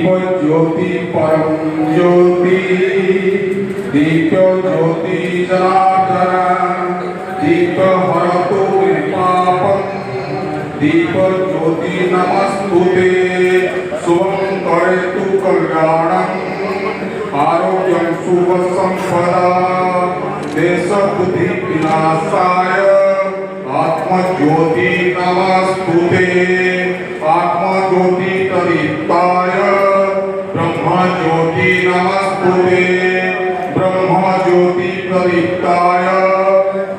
ज्योति परम ज्योति दीप्य ज्योति जनार्दन दीप हरतु पापं दीप ज्योति नमस्तुते शुभं करेतु कल्याणं आरोग्यं शुभ संपदा देश बुद्धि विनाशाय आत्म ज्योति नमस्तुते आत्म ज्योति तरिताय ब्रह्म ज्योति नमस्तुते ब्रह्म ज्योति तरिताय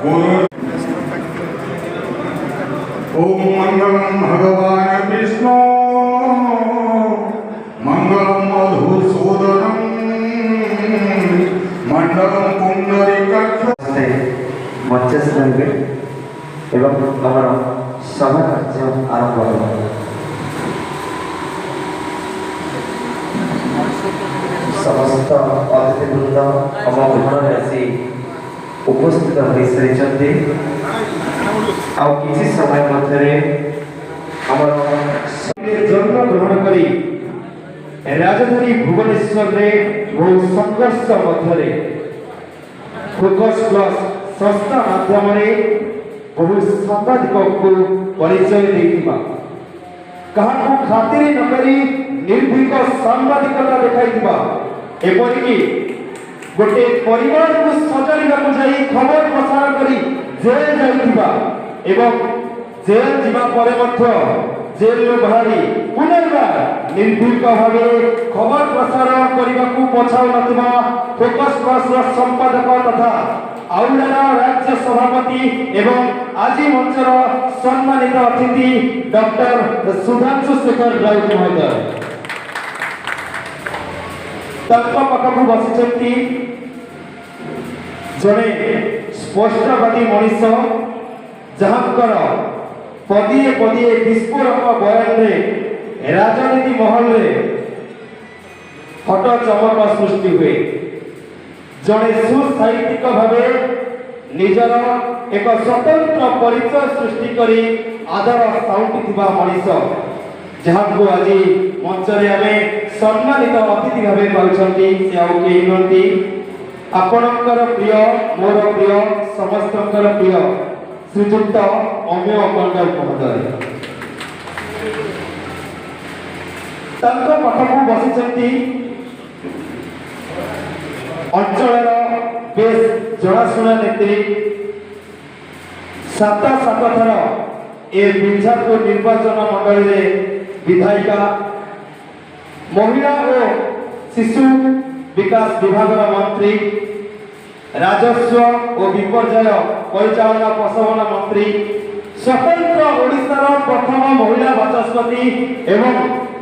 गुरु ओम मंगलम भगवान विष्णु मंगलम मधुसूदनम मंडलम पुंडरीकाक्ष मत्स्य एवं आमर सभा कार्य आरंभ हो समस्त अतिथिवृंद आम गृह आसी उपस्थित हो सारी कि समय मध्य जन्म ग्रहण कर राजधानी भुवनेश्वर में बहु संघर्ष मध्य फोकस प्लस संस्था माध्यम बहु सांबादिक को परिचय देथिबा कहा खातिर नकरी निर्भीक सांबादिकता देखाइथिबा एपरिकी गोटे परिवार को सजाइबा को जाई खबर प्रसार करी जेल जाइथिबा एवं जेल जीवा परे मध्य जेल बाहरी पुनर्बार निर्भीक भावे खबर प्रसार करने को पछाउ नथिबा फोकस प्लस संपादक तथा आउलारा राज्य सभापति एवं आज मंचर सम्मानित अतिथि डॉक्टर सुधांशु शेखर राउत महोदय पाखक बसी जड़े स्पष्टवादी मनीष जहांकर पदिए पदिए विस्फोरक बयान राजनीति महल हट चमक सृष्टि हुए जड़े सुसाहित्यिक भावे निजर एक स्वतंत्र परिचय सृष्टि करी आदर साउंटी मनीष जहाँ को आज मंच आम सम्मानित अतिथि भावे पाउछंती से आउ केही नहंती आपणकर प्रिय मोर प्रिय समस्तकर प्रिय श्रीजुक्त अमेय पंडाल महोदय पाखक बसी अंचल बेस जनाशुना नेत्री सात थर ए बिंझापुर निर्वाचन मंडल विधायिका महिला और शिशु विकास विभाग मंत्री राजस्व और विपर्यय परिचालना प्रशमन मंत्री स्वतंत्र ओडिशार प्रथम महिला बाचस्पति एवं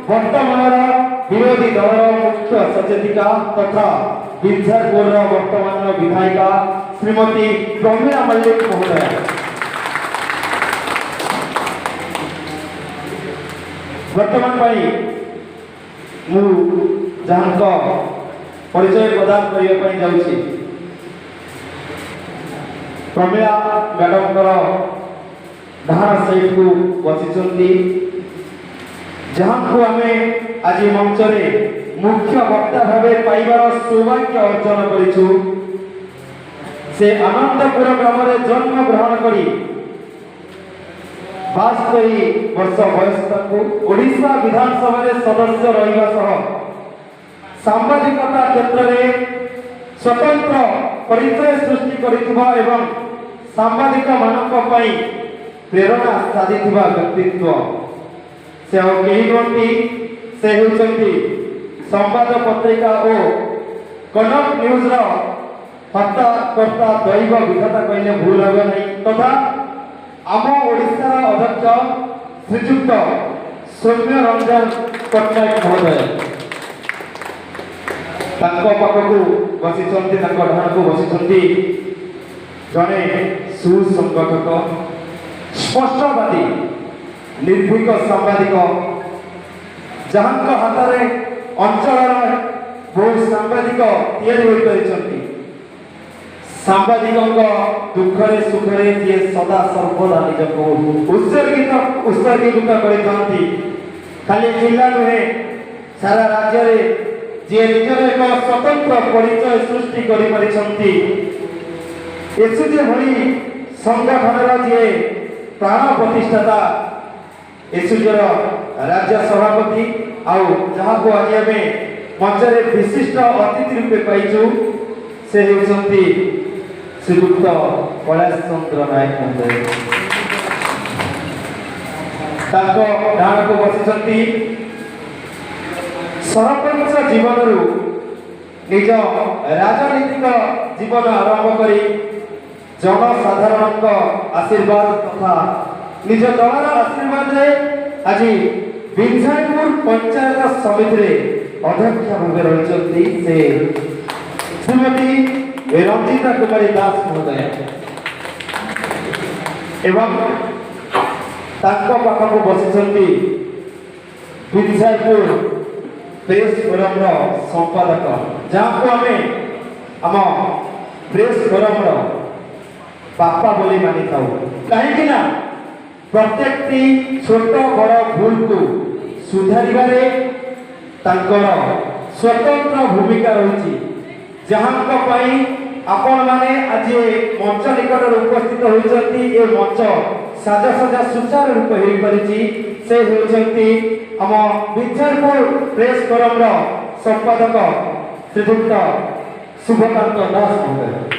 वर्तमान विरोधी दल मुख्य सचेतिका तथा बिंझापुर वर्तमान विधायिका श्रीमती प्रमीला मल्लिक महोदय वर्तमान मु जहाँ परिचय प्रदान करने जाऊँगी प्रमीला मैडम डाहाण साइड को बसी जहाँ को आम आज मंच मुख्य वक्ता भावे पाइबार सौभाग्य अर्जन करिछु से आनंदपुर ग्राम जन्म ग्रहण करी 72 वर्ष बयस ओडिशा विधानसभा सदस्य रहा सांबादिकता क्षेत्र में स्वतंत्र परिचय सृष्टि करिथिबा एवं सांबादिक मानक पई प्रेरणा साधिथिबा व्यक्तित्व से आउ केही नहंती से होचंती संवाद पत्रिका और कनक न्यूज हत्ता कर्ता दैव विधाता कहले भूल हे नहीं तथा आम ओडिशा अध्यक्ष श्रीजुक्त सौम्य रंजन पट्टनायक महोदय पाखक बसी डाण को बसी जड़े सुसंगठक स्पष्टवादी निर्भीक सांबादिक जहाँ हाथ में अंचल बहु सांबादिक या सांबादिक दुखरे सुखरे जी सदा सर्वदा निजक उत्सर्गित कर खाली जिला नुहे সারা রাজ্যে যে নিজের এক স্বতন্ত্র পরিচয় সৃষ্টি করে এসুজে ভি সংগঠনের যে প্রাণ প্রতিষ্ঠাতা এসুজর রাজ্য সভাপতি আউ যাহাকে আজ আমি মঞ্চরে বিশিষ্ট অতিথি রূপে পাইছু সে হেউছন্তি শ্রীযুক্ত কৈলাস চন্দ্র নায়ক মহোদয়। ତାଙ୍କ ଡାହାଣକୁ ବସିଛନ୍ତି ସରପଞ୍ଚ ଜୀବନରୁ ନିଜ ରାଜନୈତିକ ଜୀବନ ଆରମ୍ଭ କରି ଜନସାଧାରଣଙ୍କ ଆଶୀର୍ବାଦ ତଥା ନିଜ ଦଳର ଆଶୀର୍ବାଦରେ ଆଜି ବିଞ୍ଝାରପୁର ପଞ୍ଚାୟତ ସମିତିରେ ଅଧ୍ୟକ୍ଷ ଭାବେ ରହିଛନ୍ତି ସେ ଶ୍ରୀମତୀ ରଞ୍ଜିତା କୁମାରୀ ଦାସ ମହୋଦୟ ଏବଂ ତାଙ୍କ ପାଖକୁ ବସିଛନ୍ତି ବିଞ୍ଝାରପୁର ପ୍ରେସ ଫୋରମର ସମ୍ପାଦକ ଯାହାକୁ ଆମେ ଆମ ପ୍ରେସ ଫୋରମର ବାପା ବୋଲି ମାନିଥାଉ କାହିଁକି ନା ପ୍ରତ୍ୟେକଟି ଛୋଟ ବଡ଼ ଭୁଲକୁ ସୁଧାରିବାରେ ତାଙ୍କର ସ୍ୱତନ୍ତ୍ର ଭୂମିକା ରହିଛି ଯାହାଙ୍କ ପାଇଁ ଆପଣମାନେ ଆଜି ମଞ୍ଚ ନିକଟରେ ଉପସ୍ଥିତ ହୋଇଛନ୍ତି ଏ ମଞ୍ଚ ସାଜସଜା ସୁଚାରୁ ରୂପେ ହୋଇପାରିଛି ସେ ହେଉଛନ୍ତି ଆମ ବିଞ୍ଝାରପୁର ପ୍ରେସ ଫୋରମର ସମ୍ପାଦକ ଶ୍ରୀଯୁକ୍ତ ଶୁଭକାନ୍ତ ଦାସ ମହୋଦୟ।